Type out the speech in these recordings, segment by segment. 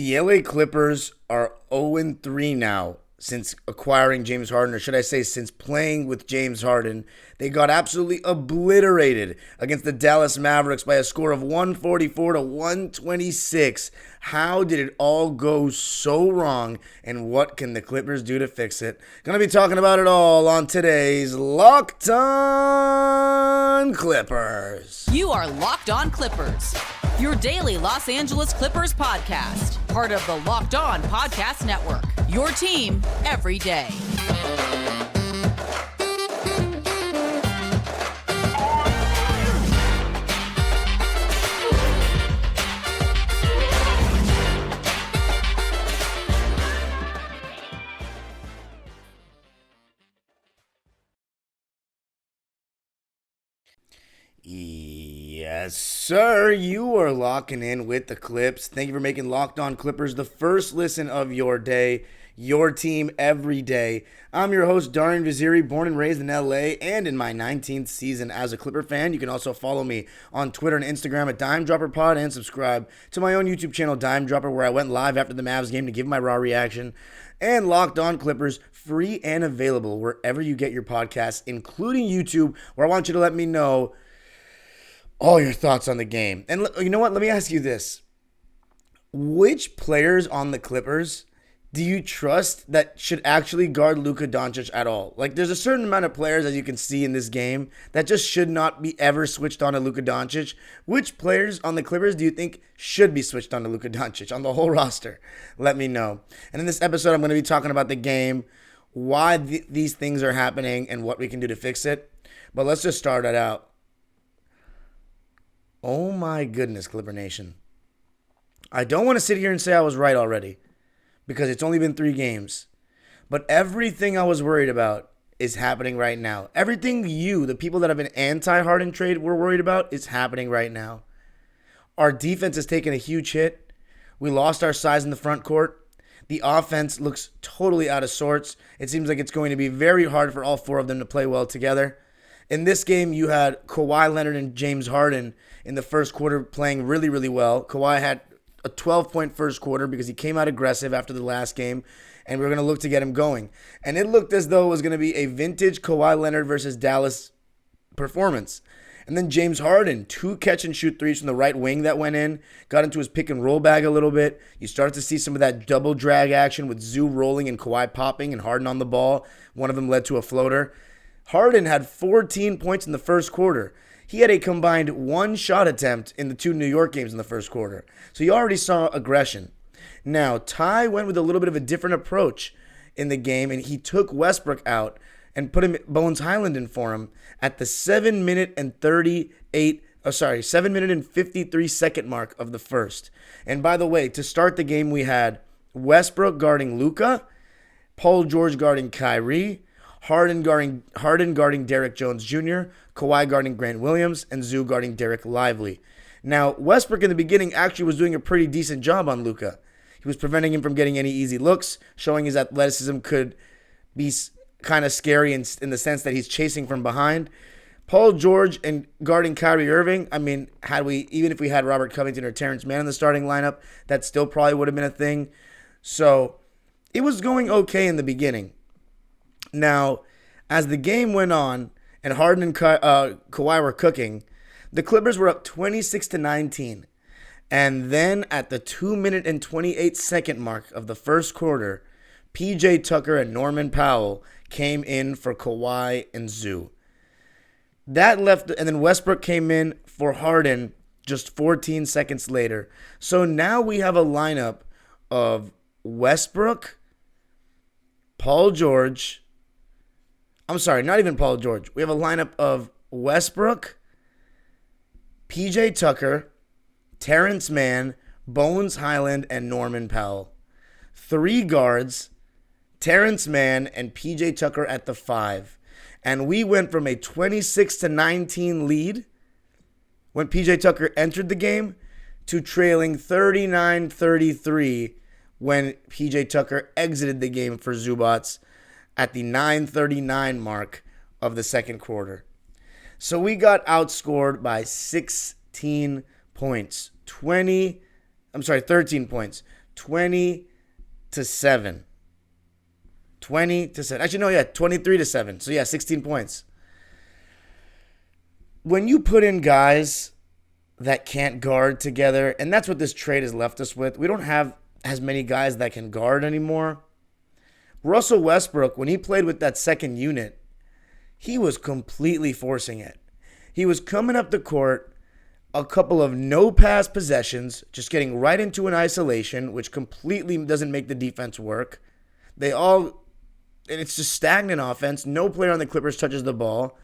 The LA Clippers are 0-3 now since acquiring James Harden, or should I say since playing with James Harden. They got absolutely obliterated against the Dallas Mavericks by a score of 144 to 126. How did it all go so wrong, and what can the Clippers do to fix it? Gonna be talking about it all on today's Locked On Clippers. You are Locked On Clippers, your daily Los Angeles Clippers podcast, part of the Locked On Podcast Network, your team every day. Yes, sir. You are locking in with the Clips. Thank you for making Locked On Clippers the first listen of your day, your team every day. I'm your host, Darian Vaziri, born and raised in LA and in my 19th season as a Clipper fan. You can also follow me on Twitter and Instagram at DimeDropperPod and subscribe to my own YouTube channel, Dime Dropper, where I went live after the Mavs game to give my raw reaction. And Locked On Clippers, free and available wherever you get your podcasts, including YouTube, where I want you to let me know all your thoughts on the game. And you know what? Let me ask you this. Which players on the Clippers do you trust that should actually guard Luka Doncic at all? Like, there's a certain amount of players, as you can see in this game, that just should not be ever switched on to Luka Doncic. Which players on the Clippers do you think should be switched on to Luka Doncic on the whole roster? Let me know. And in this episode, I'm going to be talking about the game, why these things are happening, and what we can do to fix it. But let's just start it out. Oh my goodness, Clipper Nation. I don't want to sit here and say I was right already, because it's only been 3 games. But everything I was worried about is happening right now. Everything you, the people that have been anti-Harden trade, were worried about is happening right now. Our defense has taken a huge hit. We lost our size in the front court. The offense looks totally out of sorts. It seems like it's going to be very hard for all 4 of them to play well together. In this game, you had Kawhi, Leonard, and James Harden in the first quarter playing really, really well. Kawhi had a 12-point first quarter because he came out aggressive after the last game, and we were going to look to get him going. And it looked as though it was going to be a vintage Kawhi Leonard versus Dallas performance. And then James Harden, 2 catch-and-shoot threes from the right wing that went in, got into his pick-and-roll bag a little bit. You started to see some of that double drag action with Zoo rolling and Kawhi popping and Harden on the ball. One of them led to a floater. Harden had 14 points in the first quarter. He had a combined 1 shot attempt in the 2 New York games in the first quarter. So you already saw aggression. Now, Ty went with a little bit of a different approach in the game, and he took Westbrook out and put him Bones Highland in for him at the 7 minute and 53 second mark of the first. And by the way, to start the game, we had Westbrook guarding Luka, Paul George guarding Kyrie, Harden guarding Derek Jones Jr., Kawhi guarding Grant Williams, and Zoo guarding Derek Lively. Now, Westbrook in the beginning actually was doing a pretty decent job on Luka. He was preventing him from getting any easy looks, showing his athleticism could be kind of scary in the sense that he's chasing from behind. Paul George and guarding Kyrie Irving, I mean, even if we had Robert Covington or Terrence Mann in the starting lineup, that still probably would have been a thing. So it was going okay in the beginning. Now, as the game went on and Harden and Kawhi were cooking, the Clippers were up 26-19. And then at the 2 minute and 28 second mark of the first quarter, PJ Tucker and Norman Powell came in for Kawhi and Zoo. That left, and then Westbrook came in for Harden just 14 seconds later. So now we have a lineup of Westbrook, Paul George. I'm sorry, not even Paul George. We have a lineup of Westbrook, PJ Tucker, Terrence Mann, Bones Highland, and Norman Powell. 3 guards, Terrence Mann and PJ Tucker at the 5. And we went from a 26-19 lead when PJ Tucker entered the game to trailing 39-33 when PJ Tucker exited the game for Zubats at the 9:39 mark of the second quarter. So we got outscored by 16 points. 13 points. 20-7. 20-7. Actually, no, yeah, 23-7. So, yeah, 16 points. When you put in guys that can't guard together, and that's what this trade has left us with, we don't have as many guys that can guard anymore. Russell Westbrook, when he played with that second unit, he was completely forcing it. He was coming up the court, a couple of no-pass possessions, just getting right into an isolation, which completely doesn't make the defense work. And it's just stagnant offense. No player on the Clippers touches the ball.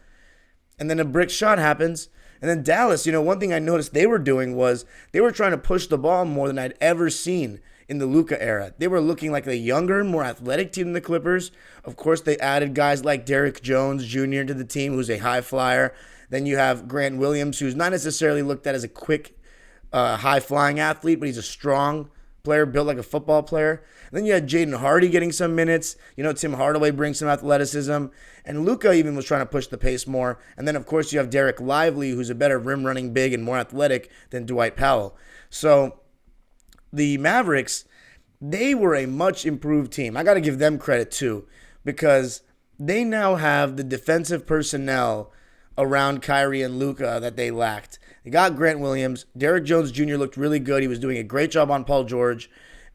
And then a brick shot happens. And then Dallas, one thing I noticed they were doing was they were trying to push the ball more than I'd ever seen in the Luka era. They were looking like a younger, more athletic team than the Clippers. Of course, they added guys like Derrick Jones Jr. to the team, who's a high flyer. Then you have Grant Williams, who's not necessarily looked at as a quick, high-flying athlete, but he's a strong player, built like a football player. And then you had Jaden Hardy getting some minutes. Tim Hardaway brings some athleticism. And Luka even was trying to push the pace more. And then, of course, you have Derek Lively, who's a better rim-running big and more athletic than Dwight Powell. So the Mavericks, they were a much improved team. I got to give them credit, too, because they now have the defensive personnel around Kyrie and Luka that they lacked. They got Grant Williams. Derrick Jones Jr. looked really good. He was doing a great job on Paul George.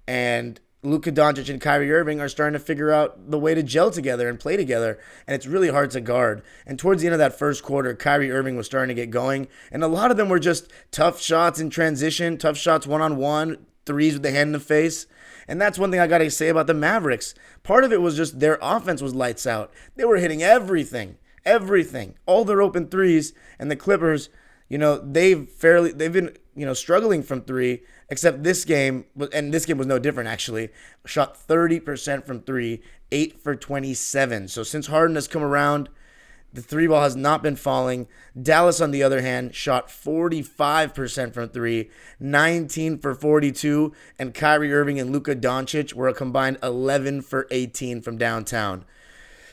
And Luka Doncic and Kyrie Irving are starting to figure out the way to gel together and play together. And it's really hard to guard. And towards the end of that first quarter, Kyrie Irving was starting to get going. And a lot of them were just tough shots in transition, tough shots one-on-one, threes with the hand in the face. And that's one thing I got to say about the Mavericks. Part of it was just their offense was lights out. They were hitting everything, all their open threes. And the Clippers, they've been, struggling from three, except this game, and this game was no different actually, shot 30% from three, 8 for 27. So since Harden has come around, the three ball has not been falling. Dallas, on the other hand, shot 45% from three, 19 for 42, and Kyrie Irving and Luka Doncic were a combined 11 for 18 from downtown.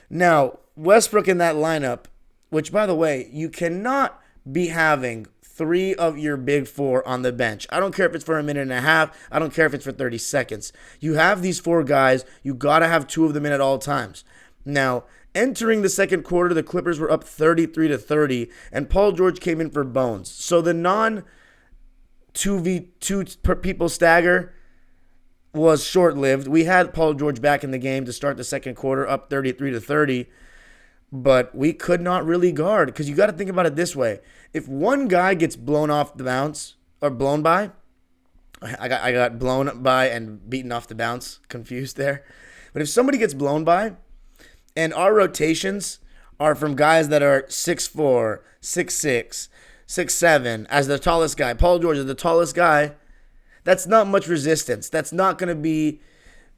Now, Westbrook in that lineup, which, by the way, you cannot be having three of your big four on the bench. I don't care if it's for a minute and a half. I don't care if it's for 30 seconds. You have these four guys. You got to have two of them in at all times. Now, entering the second quarter, the Clippers were up 33-30, and Paul George came in for Bones. So the non-2v2 people stagger was short-lived. We had Paul George back in the game to start the second quarter, up 33-30, but we could not really guard, because you got to think about it this way. If one guy gets blown off the bounce, or blown by, I got blown by and beaten off the bounce, confused there. But if somebody gets blown by, and our rotations are from guys that are 6'4", 6'6", 6'7", as the tallest guy. Paul George is the tallest guy. That's not much resistance. That's not going to be,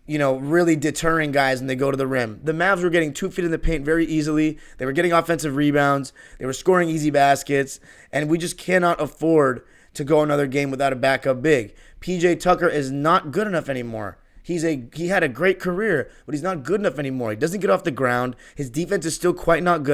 really deterring guys when they go to the rim. The Mavs were getting 2 feet in the paint very easily. They were getting offensive rebounds. They were scoring easy baskets. And we just cannot afford to go another game without a backup big. PJ Tucker is not good enough anymore. He had a great career, but he's not good enough anymore. He doesn't get off the ground. His defense is still not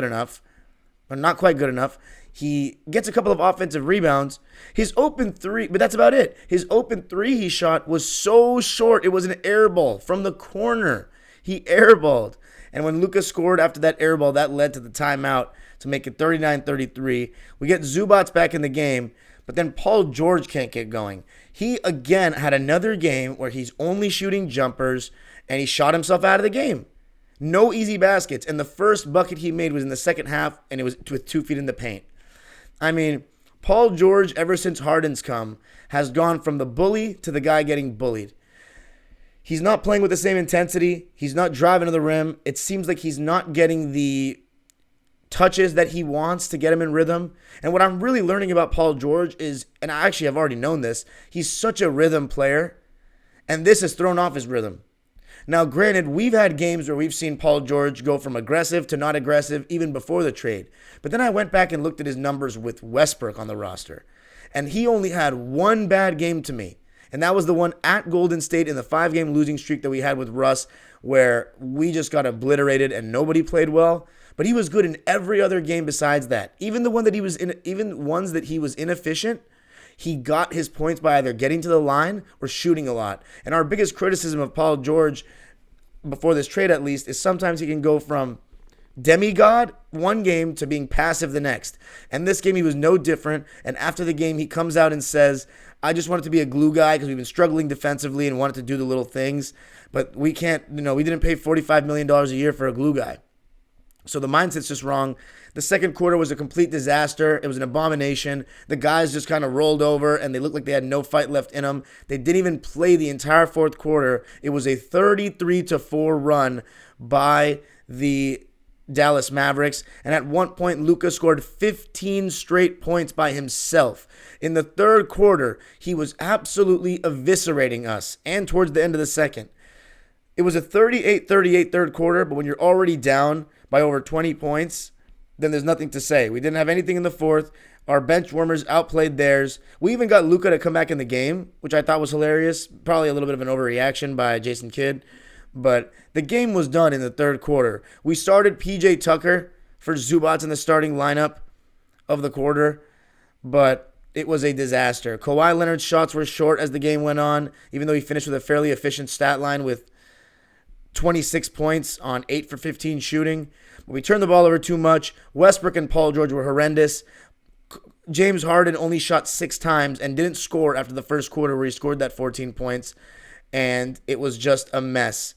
quite good enough. He gets a couple of offensive rebounds. His open three, but that's about it. His open three he shot was so short. It was an air ball from the corner. He airballed. And when Luka scored after that air ball, that led to the timeout to make it 39-33. We get Zubats back in the game, but then Paul George can't get going. He, again, had another game where he's only shooting jumpers, and he shot himself out of the game. No easy baskets. And the first bucket he made was in the second half, and it was with 2 feet in the paint. I mean, Paul George, ever since Harden's come, has gone from the bully to the guy getting bullied. He's not playing with the same intensity. He's not driving to the rim. It seems like he's not getting the touches that he wants to get him in rhythm. And what I'm really learning about Paul George is, and I actually have already known this, he's such a rhythm player, and this has thrown off his rhythm. Now, granted, we've had games where we've seen Paul George go from aggressive to not aggressive even before the trade. But then I went back and looked at his numbers with Westbrook on the roster, and he only had one bad game to me. And that was the one at Golden State in the 5-game losing streak that we had with Russ, where we just got obliterated and nobody played well. But he was good in every other game besides that. Even the one that he was in, even ones that he was inefficient, he got his points by either getting to the line or shooting a lot. And our biggest criticism of Paul George, before this trade at least, is sometimes he can go from demigod one game to being passive the next. And this game he was no different. And after the game he comes out and says, I just wanted to be a glue guy because we've been struggling defensively and wanted to do the little things. But we can't, we didn't pay $45 million a year for a glue guy. So the mindset's just wrong. The second quarter was a complete disaster. It was an abomination. The guys just kind of rolled over and they looked like they had no fight left in them. They didn't even play the entire fourth quarter. It was a 33-4 run by the Dallas Mavericks. And at one point, Luka scored 15 straight points by himself. In the third quarter, he was absolutely eviscerating us. And towards the end of the second. It was a 38-38 third quarter, but when you're already down by over 20 points, then there's nothing to say. We didn't have anything in the fourth. Our bench warmers outplayed theirs. We even got Luka to come back in the game, which I thought was hilarious. Probably a little bit of an overreaction by Jason Kidd. But the game was done in the third quarter. We started PJ Tucker for Zubac in the starting lineup of the quarter, but it was a disaster. Kawhi Leonard's shots were short as the game went on, even though he finished with a fairly efficient stat line with 26 points on 8 for 15 shooting. But we turned the ball over too much. Westbrook and Paul George were horrendous. James Harden only shot 6 times and didn't score after the first quarter where he scored that 14 points. And it was just a mess.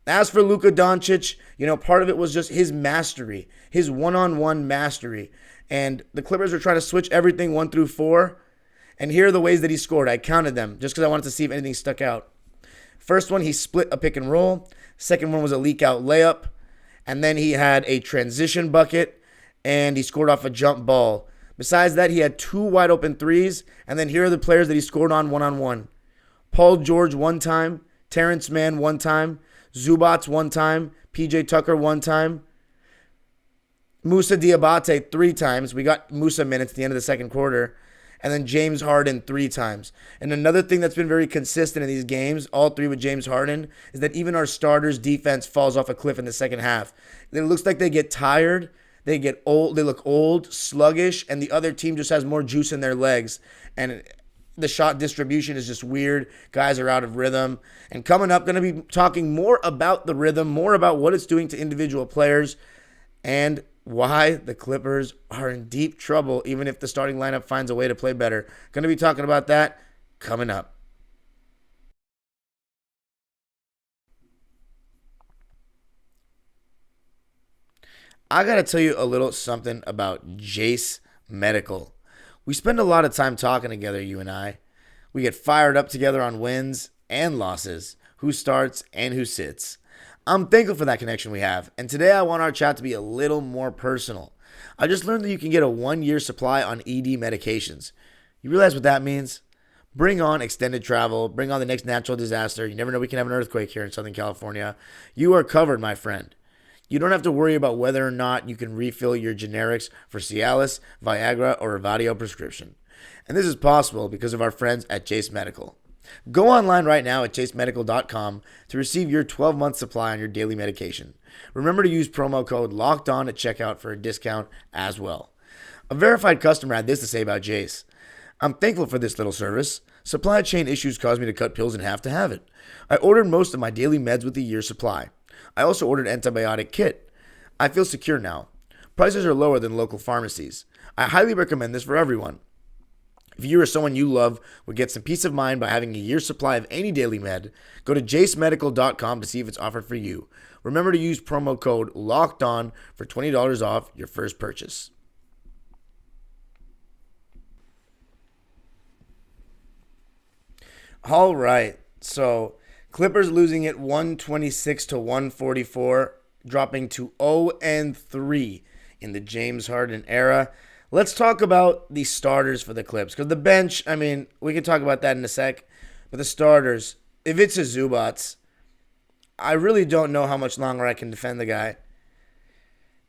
As for Luka Doncic, part of it was just his mastery, his one-on-one mastery. And the Clippers were trying to switch everything 1 through 4. And here are the ways that he scored. I counted them just because I wanted to see if anything stuck out. First one, he split a pick and roll. Second one was a leak-out layup. And then he had a transition bucket, and he scored off a jump ball. Besides that, he had 2 wide-open threes. And then here are the players that he scored on one-on-one. Paul George 1 time, Terrence Mann 1 time, Zubac 1 time, PJ Tucker 1 time, Musa Diabate 3 times. We got Musa minutes at the end of the second quarter. And then James Harden 3 times. And another thing that's been very consistent in these games, all 3 with James Harden, is that even our starters' defense falls off a cliff in the second half. It looks like they get tired, they get old, they look old, sluggish, and the other team just has more juice in their legs. And the shot distribution is just weird. Guys are out of rhythm. And coming up, going to be talking more about the rhythm, more about what it's doing to individual players, and why the Clippers are in deep trouble, even if the starting lineup finds a way to play better. Going to be talking about that coming up. I got to tell you a little something about Jace Medical. We spend a lot of time talking together, you and I. We get fired up together on wins and losses, who starts and who sits. I'm thankful for that connection we have, and today I want our chat to be a little more personal. I just learned that you can get a 1-year supply on ED medications. You realize what that means? Bring on extended travel, bring on the next natural disaster. You never know, we can have an earthquake here in Southern California. You are covered, my friend. You don't have to worry about whether or not you can refill your generics for Cialis, Viagra, or Revatio prescription. And this is possible because of our friends at Jace Medical. Go online right now at jasemedical.com to receive your 12-month supply on your daily medication. Remember to use promo code LOCKEDON at checkout for a discount as well. A verified customer had this to say about Jace. I'm thankful for this little service. Supply chain issues caused me to cut pills in half to have it. I ordered most of my daily meds with a year's supply. I also ordered antibiotic kit. I feel secure now. Prices are lower than local pharmacies. I highly recommend this for everyone. If you or someone you love would get some peace of mind by having a year's supply of any daily med, go to jasemedical.com to see if it's offered for you. Remember to use promo code LOCKEDON for $20 off your first purchase. All right, so Clippers losing it 126-144, dropping to 0-3 in the James Harden era. Let's talk about the starters for the Clips. Because the bench, we can talk about that in a sec. But the starters, if it's a Zubac, I really don't know how much longer I can defend the guy.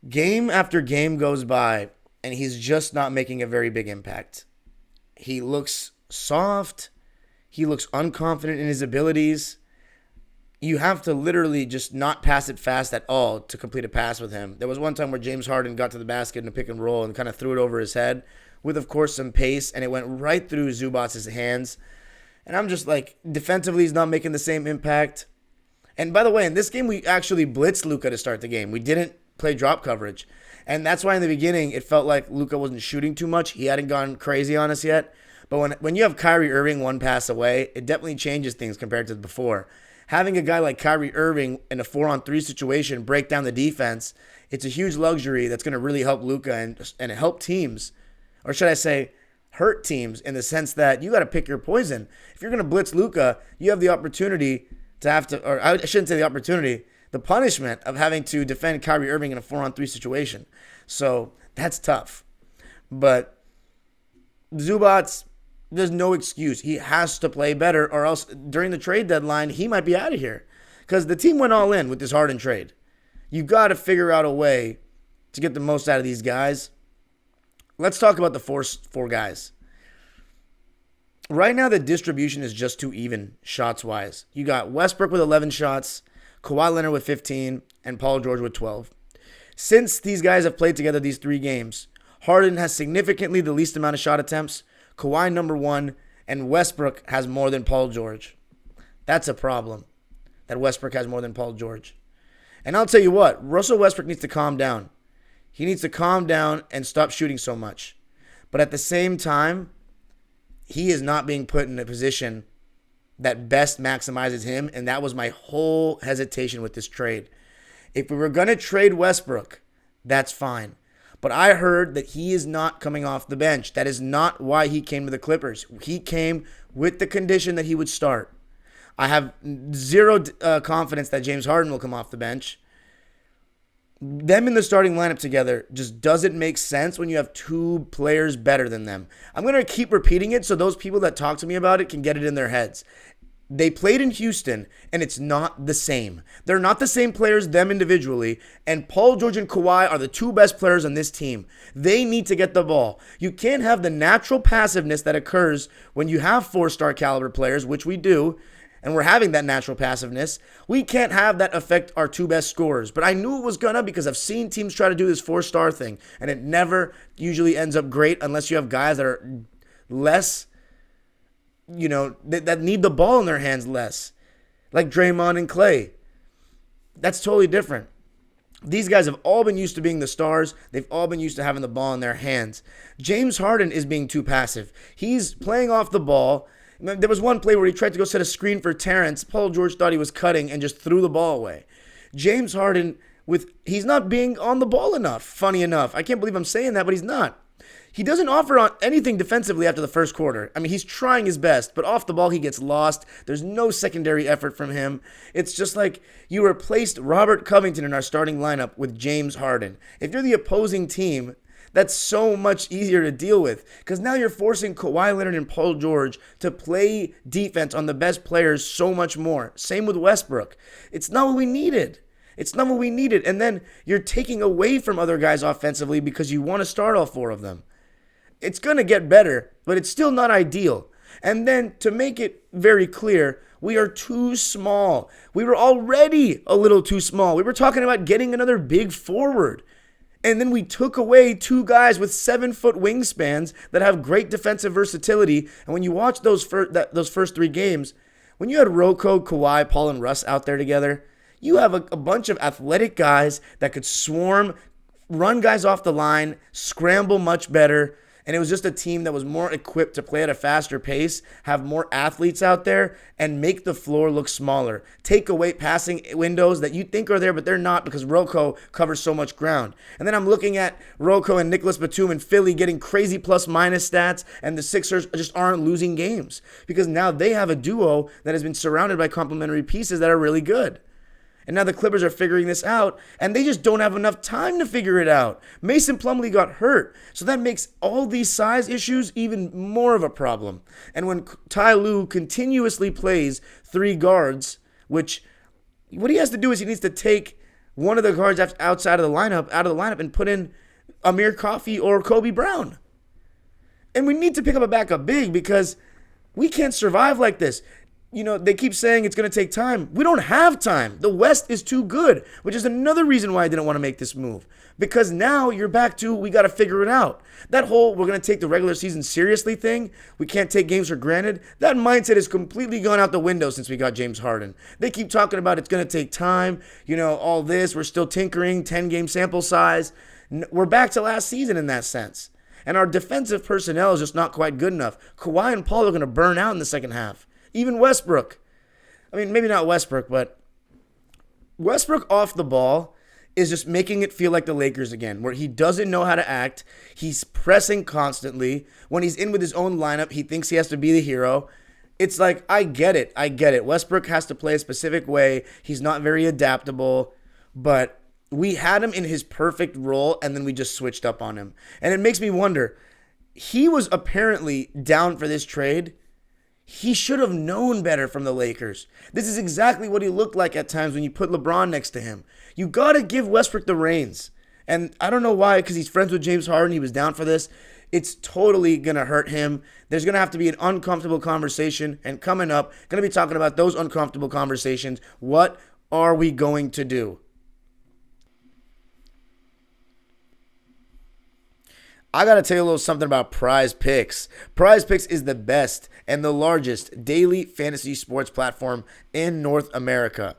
Game after game goes by, and he's just not making a very big impact. He looks soft. He looks unconfident in his abilities. You have to literally just not pass it fast at all to complete a pass with him. There was one time where James Harden got to the basket in a pick and roll and kind of threw it over his head, with, of course, some pace, and it went right through Zubac's hands. And I'm just like, defensively, he's not making the same impact. And by the way, in this game, we actually blitzed Luka to start the game. We didn't play drop coverage. And that's why in the beginning, it felt like Luka wasn't shooting too much. He hadn't gone crazy on us yet. But when you have Kyrie Irving one pass away, it definitely changes things compared to before. Having a guy like Kyrie Irving in a 4-on-3 situation break down the defense, it's a huge luxury that's going to really help Luka and help teams. Or should I say, hurt teams in the sense that you got to pick your poison. If you're going to blitz Luka, you have the opportunity to have to, or I shouldn't say the opportunity, the punishment of having to defend Kyrie Irving in a 4-on-3 situation. So that's tough. But Zubac, there's no excuse. He has to play better, or else during the trade deadline, he might be out of here. Because the team went all in with this Harden trade. You got to figure out a way to get the most out of these guys. Let's talk about the four guys. Right now, the distribution is just too even, shots-wise. You got Westbrook with 11 shots, Kawhi Leonard with 15, and Paul George with 12. Since these guys have played together these 3 games, Harden has significantly the least amount of shot attempts, Kawhi number 1, and Westbrook has more than Paul George. That's a problem, that Westbrook has more than Paul George. And I'll tell you what, Russell Westbrook needs to calm down. He needs to calm down and stop shooting so much. But at the same time, he is not being put in a position that best maximizes him, and that was my whole hesitation with this trade. If we were going to trade Westbrook, that's fine. But I heard that he is not coming off the bench. That is not why he came to the Clippers. He came with the condition that he would start. I have zero confidence that James Harden will come off the bench. Them in the starting lineup together just doesn't make sense when you have 2 players better than them. I'm going to keep repeating it so those people that talk to me about it can get it in their heads. They played in Houston, and it's not the same. They're not the same players, them individually, and Paul George and Kawhi are the 2 best players on this team. They need to get the ball. You can't have the natural passiveness that occurs when you have 4-star caliber players, which we do, and we're having that natural passiveness. We can't have that affect our 2 best scorers. But I knew it was gonna because I've seen teams try to do this 4-star thing, and it never usually ends up great unless you have guys that are less, that need the ball in their hands less, like Draymond and Clay. That's totally different. These guys have all been used to being the stars. They've all been used to having the ball in their hands. James Harden is being too passive. He's playing off the ball. There was one play where he tried to go set a screen for Terrence. Paul George thought he was cutting and just threw the ball away. James Harden, he's not being on the ball enough, funny enough. I can't believe I'm saying that, but he's not. He doesn't offer anything defensively after the first quarter. I mean, he's trying his best, but off the ball, he gets lost. There's no secondary effort from him. It's just like you replaced Robert Covington in our starting lineup with James Harden. If you're the opposing team, that's so much easier to deal with because now you're forcing Kawhi Leonard and Paul George to play defense on the best players so much more. Same with Westbrook. It's not what we needed. And then you're taking away from other guys offensively because you want to start all 4 of them. It's going to get better, but it's still not ideal. And then to make it very clear, we are too small. We were already a little too small. We were talking about getting another big forward. And then we took away 2 guys with 7-foot wingspans that have great defensive versatility. And when you watch those first 3 games, when you had Rocco, Kawhi, Paul, and Russ out there together, you have a bunch of athletic guys that could swarm, run guys off the line, scramble much better. And it was just a team that was more equipped to play at a faster pace, have more athletes out there, and make the floor look smaller. Take away passing windows that you think are there, but they're not because Rocco covers so much ground. And then I'm looking at Rocco and Nicholas Batum in Philly getting crazy plus-minus stats, and the Sixers just aren't losing games because now they have a duo that has been surrounded by complementary pieces that are really good. And now the Clippers are figuring this out, and they just don't have enough time to figure it out. Mason Plumlee got hurt, so that makes all these size issues even more of a problem. And when Ty Lue continuously plays 3 guards, which what he has to do is he needs to take one of the guards outside of the lineup and put in Amir Coffey or Kobe Brown. And we need to pick up a backup big because we can't survive like this. they keep saying it's going to take time. We don't have time. The West is too good, which is another reason why I didn't want to make this move. Because now you're back to, we got to figure it out. That whole, we're going to take the regular season seriously thing, we can't take games for granted, that mindset has completely gone out the window since we got James Harden. They keep talking about it's going to take time, all this, we're still tinkering, 10-game sample size. We're back to last season in that sense. And our defensive personnel is just not quite good enough. Kawhi and Paul are going to burn out in the second half. Even Westbrook. I mean, maybe not Westbrook, but Westbrook off the ball is just making it feel like the Lakers again, where he doesn't know how to act. He's pressing constantly. When he's in with his own lineup, he thinks he has to be the hero. It's like, I get it. Westbrook has to play a specific way. He's not very adaptable, but we had him in his perfect role, and then we just switched up on him. And it makes me wonder, he was apparently down for this trade. He should have known better from the Lakers. This is exactly what he looked like at times when you put LeBron next to him. You got to give Westbrook the reins. And I don't know why, because he's friends with James Harden. He was down for this. It's totally going to hurt him. There's going to have to be an uncomfortable conversation. And coming up, going to be talking about those uncomfortable conversations. What are we going to do? I got to tell you a little something about Prize Picks. Prize Picks is the best and the largest daily fantasy sports platform in North America.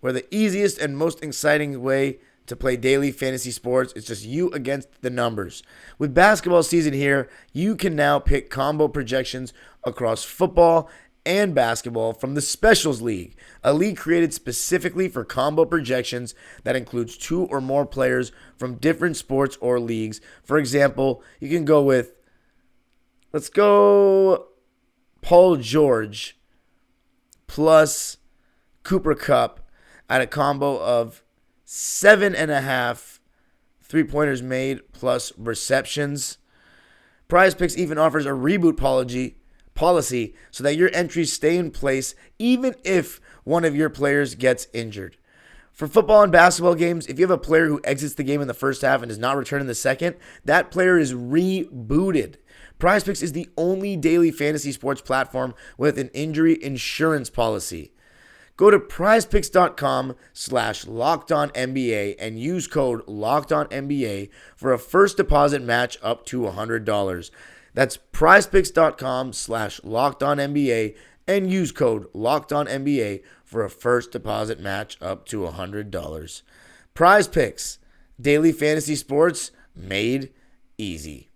We're the easiest and most exciting way to play daily fantasy sports. It's just you against the numbers. With basketball season here, you can now pick combo projections across football and basketball from the Specials League, a league created specifically for combo projections that includes 2 or more players from different sports or leagues. For example, you can go with, let's go Paul George plus Cooper Kupp at a combo of 7.5 3-pointers made plus receptions. Prize Picks even offers a reboot policy so that your entries stay in place even if one of your players gets injured. For football and basketball games, if you have a player who exits the game in the first half and does not return in the second, that player is rebooted. Prize Picks is the only daily fantasy sports platform with an injury insurance policy. Go to prizepicks.com/LockedOnNBA and use code LockedOnNBA for a first deposit match up to $100. That's prizepicks.com/LockedOnNBA and use code LockedOnNBA for a first deposit match up to $100. Prize Picks, daily fantasy sports made easy.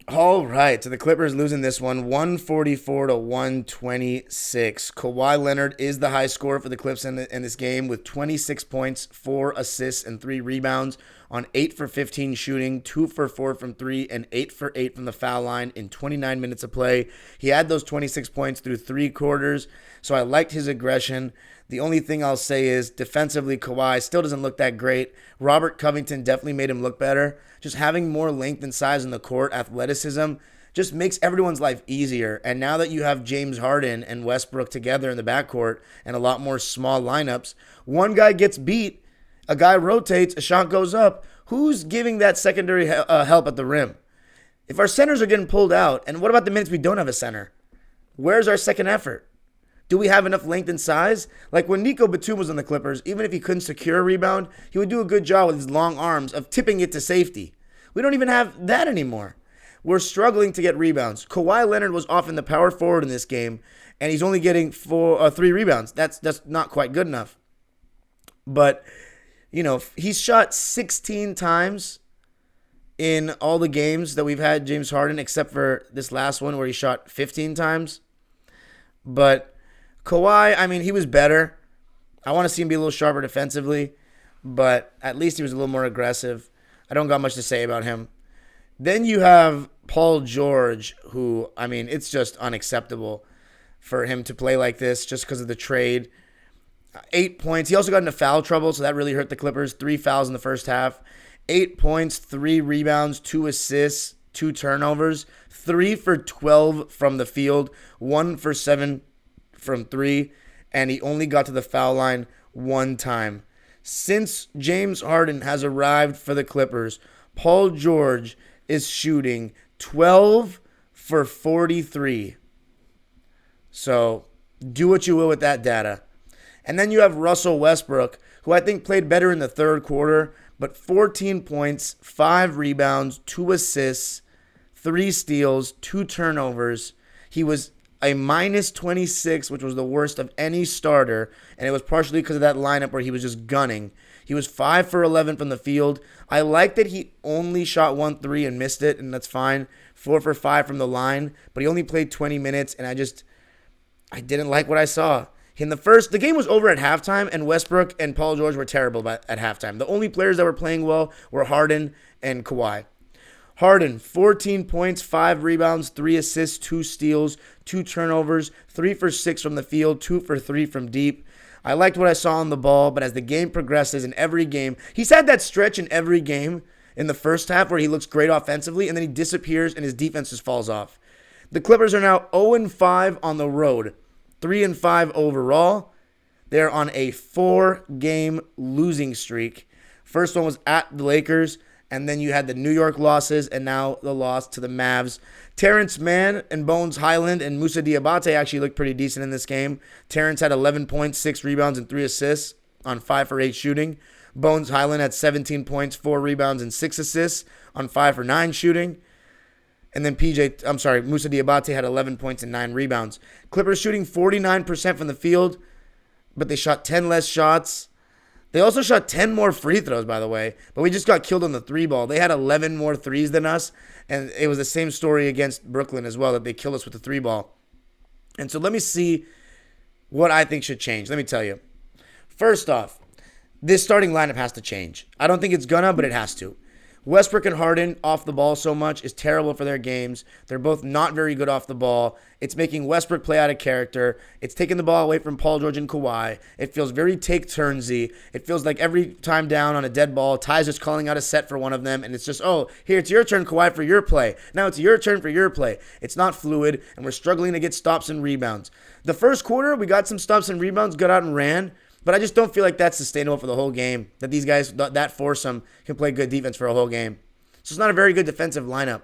All right, so the Clippers losing this one, 144-126. Kawhi Leonard is the high scorer for the Clips in this game with 26 points, 4 assists, and 3 rebounds on 8 for 15 shooting, 2 for 4 from 3, and 8 for 8 from the foul line in 29 minutes of play. He had those 26 points through 3 quarters, so I liked his aggression. The only thing I'll say is defensively, Kawhi still doesn't look that great. Robert Covington definitely made him look better. Just having more length and size in the court, athleticism, just makes everyone's life easier. And now that you have James Harden and Westbrook together in the backcourt and a lot more small lineups, one guy gets beat, a guy rotates, a shot goes up. Who's giving that secondary help at the rim? If our centers are getting pulled out, and what about the minutes we don't have a center? Where's our second effort? Do we have enough length and size? Like when Nico Batum was on the Clippers, even if he couldn't secure a rebound, he would do a good job with his long arms of tipping it to safety. We don't even have that anymore. We're struggling to get rebounds. Kawhi Leonard was often the power forward in this game, and he's only getting 3 rebounds. That's not quite good enough. But, he's shot 16 times in all the games that we've had James Harden, except for this last one where he shot 15 times. But Kawhi, he was better. I want to see him be a little sharper defensively, but at least he was a little more aggressive. I don't got much to say about him. Then you have Paul George, who, it's just unacceptable for him to play like this just because of the trade. 8 points. He also got into foul trouble, so that really hurt the Clippers. 3 fouls in the first half. 8 points, 3 rebounds, 2 assists, 2 turnovers. 3 for 12 from the field, 1 for 7 from 3, and he only got to the foul line 1 time. Since James Harden has arrived for the Clippers, Paul George is shooting 12 for 43. So do what you will with that data. And then you have Russell Westbrook, who I think played better in the third quarter, but 14 points, 5 rebounds, 2 assists, 3 steals, 2 turnovers. He was a minus 26, which was the worst of any starter, and it was partially because of that lineup where he was just gunning. He was 5 for 11 from the field. I like that he only shot 1 3 and missed it, and that's fine. 4 for 5 from the line, but he only played 20 minutes, and I didn't like what I saw. The game was over at halftime, and Westbrook and Paul George were terrible at halftime. The only players that were playing well were Harden and Kawhi. Harden, 14 points, 5 rebounds, 3 assists, 2 steals, 2 turnovers, 3 for 6 from the field, 2 for 3 from deep. I liked what I saw on the ball, but as the game progresses in every game, he's had that stretch in every game in the first half where he looks great offensively, and then he disappears and his defense just falls off. The Clippers are now 0-5 on the road, 3-5 overall. They're on a 4-game losing streak. First one was at the Lakers, and then you had the New York losses, and now the loss to the Mavs. Terrence Mann and Bones Highland and Moussa Diabate actually looked pretty decent in this game. Terrence had 11 points, 6 rebounds, and 3 assists on 5 for 8 shooting. Bones Highland had 17 points, 4 rebounds, and 6 assists on 5 for 9 shooting. And then Moussa Diabate had 11 points and 9 rebounds. Clippers shooting 49% from the field, but they shot 10 less shots. They also shot 10 more free throws, by the way, but we just got killed on the 3-ball. They had 11 more threes than us, and it was the same story against Brooklyn as well, that they killed us with the 3-ball. And so let me see what I think should change. Let me tell you. First off, this starting lineup has to change. I don't think it's gonna, but it has to. Westbrook and Harden off the ball so much is terrible for their games. They're both not very good off the ball. It's making Westbrook play out of character. It's taking the ball away from Paul George and Kawhi. It feels very take-turnsy. It feels like every time down on a dead ball, Ty's just calling out a set for one of them, and it's just, oh, here, it's your turn, Kawhi, for your play. Now it's your turn for your play. It's not fluid, and we're struggling to get stops and rebounds. The first quarter, we got some stops and rebounds, got out and ran. But I just don't feel like that's sustainable for the whole game, that these guys, that foursome, can play good defense for a whole game. So it's not a very good defensive lineup.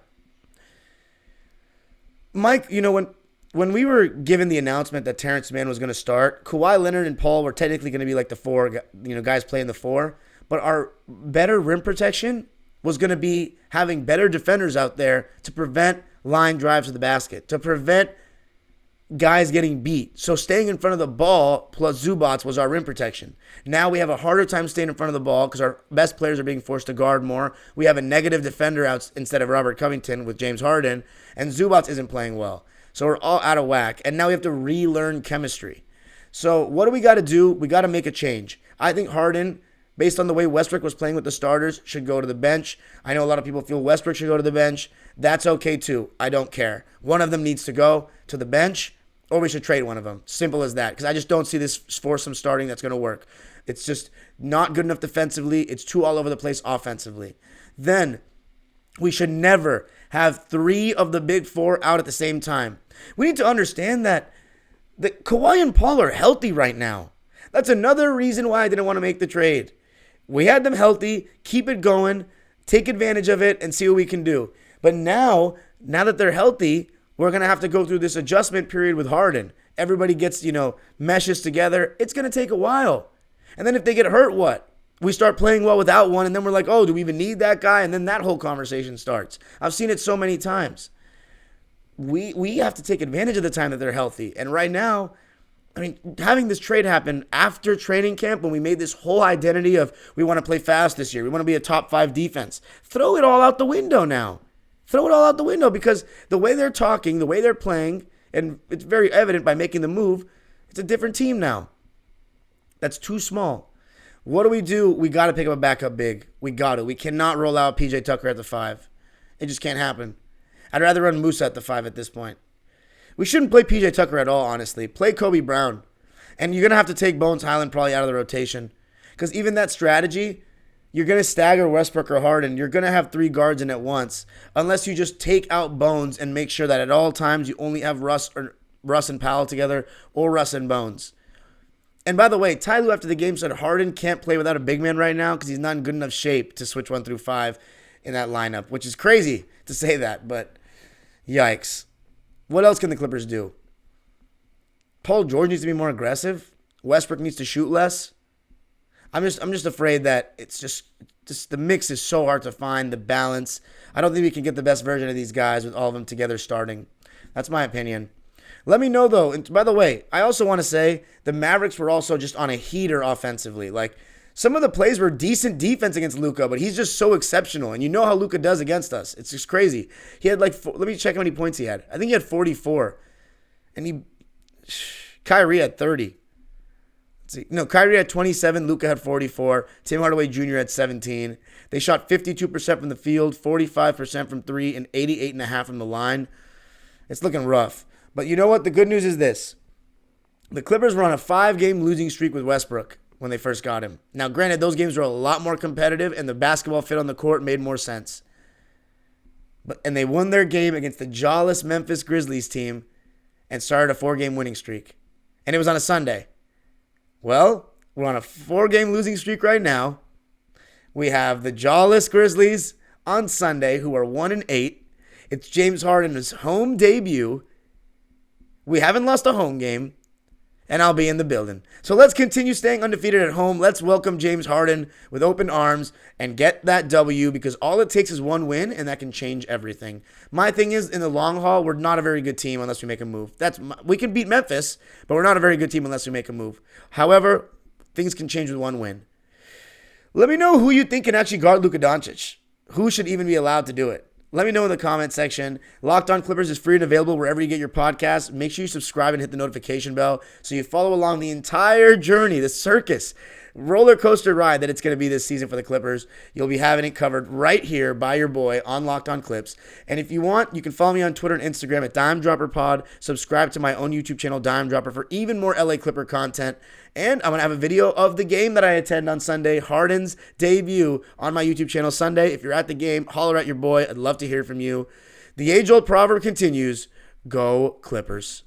Mike, when we were given the announcement that Terrence Mann was going to start, Kawhi Leonard and Paul were technically going to be like the 4, guys playing the 4. But our better rim protection was going to be having better defenders out there to prevent line drives to the basket, to prevent guys getting beat. So staying in front of the ball plus Zubats was our rim protection. Now we have a harder time staying in front of the ball because our best players are being forced to guard more. We have a negative defender out instead of Robert Covington with James Harden, and Zubats isn't playing well. So we're all out of whack, and now we have to relearn chemistry. So what do we got to do? We got to make a change. I think Harden, based on the way Westbrook was playing with the starters, should go to the bench. I know a lot of people feel Westbrook should go to the bench. That's okay too. I don't care. One of them needs to go to the bench, or we should trade one of them. Simple as that. Because I just don't see this foursome starting that's going to work. It's just not good enough defensively. It's too all over the place offensively. Then we should never have 3 of the big 4 out at the same time. We need to understand that Kawhi and Paul are healthy right now. That's another reason why I didn't want to make the trade. We had them healthy. Keep it going. Take advantage of it and see what we can do. But now that they're healthy, we're going to have to go through this adjustment period with Harden. Everybody gets, meshes together. It's going to take a while. And then if they get hurt, what? We start playing well without one, and then we're like, oh, do we even need that guy? And then that whole conversation starts. I've seen it so many times. We have to take advantage of the time that they're healthy. And right now, having this trade happen after training camp when we made this whole identity of we want to play fast this year, we want to be a top 5 defense, throw it all out the window now. Throw it all out the window because the way they're talking, the way they're playing, and it's very evident by making the move, it's a different team now. That's too small. What do? We got to pick up a backup big. We got to. We cannot roll out PJ Tucker at the 5. It just can't happen. I'd rather run Musa at the 5 at this point. We shouldn't play PJ Tucker at all, honestly. Play Kobe Brown. And you're going to have to take Bones Highland probably out of the rotation. Because even that strategy, you're going to stagger Westbrook or Harden. You're going to have 3 guards in at once. Unless you just take out Bones and make sure that at all times you only have Russ and Powell together or Russ and Bones. And by the way, Ty Lue after the game said Harden can't play without a big man right now because he's not in good enough shape to switch 1 through 5. in that lineup, which is crazy to say that, but yikes. What else can the Clippers do? Paul George needs to be more aggressive. Westbrook needs to shoot less. I'm just afraid that it's just the mix is so hard to find, the balance. I don't think we can get the best version of these guys with all of them together starting. That's my opinion. Let me know, though. And by the way, I also want to say the Mavericks were also just on a heater offensively. Like, some of the plays were decent defense against Luka, but he's just so exceptional. And you know how Luka does against us. It's just crazy. He had let me check how many points he had. I think he had 44. And Kyrie had 30. No, Kyrie had 27. Luka had 44. Tim Hardaway Jr. had 17. They shot 52% from the field, 45% from three, and 88.5% from the line. It's looking rough. But you know what? The good news is this. The Clippers were on a 5-game losing streak with Westbrook when they first got him. Now, granted, those games were a lot more competitive, and the basketball fit on the court made more sense. And they won their game against the jawless Memphis Grizzlies team and started a 4-game winning streak. And it was on a Sunday. Well, we're on a 4-game losing streak right now. We have the jawless Grizzlies on Sunday, who are 1-8. It's James Harden's home debut. We haven't lost a home game, and I'll be in the building. So let's continue staying undefeated at home. Let's welcome James Harden with open arms and get that W, because all it takes is one win, and that can change everything. My thing is, in the long haul, we're not a very good team unless we make a move. We can beat Memphis, but we're not a very good team unless we make a move. However, things can change with one win. Let me know who you think can actually guard Luka Doncic. Who should even be allowed to do it? Let me know in the comment section. Locked On Clippers is free and available wherever you get your podcasts. Make sure you subscribe and hit the notification bell so you follow along the entire journey, the circus, roller coaster ride that it's going to be this season for the Clippers. You'll be having it covered right here by your boy on Locked On Clips. And if you want, you can follow me on Twitter and Instagram at DimeDropperPod. Subscribe to my own YouTube channel, Dime Dropper, for even more LA Clipper content. And I'm going to have a video of the game that I attend on Sunday, Harden's debut, on my YouTube channel Sunday. If you're at the game, holler at your boy. I'd love to hear from you. The age-old proverb continues, go Clippers.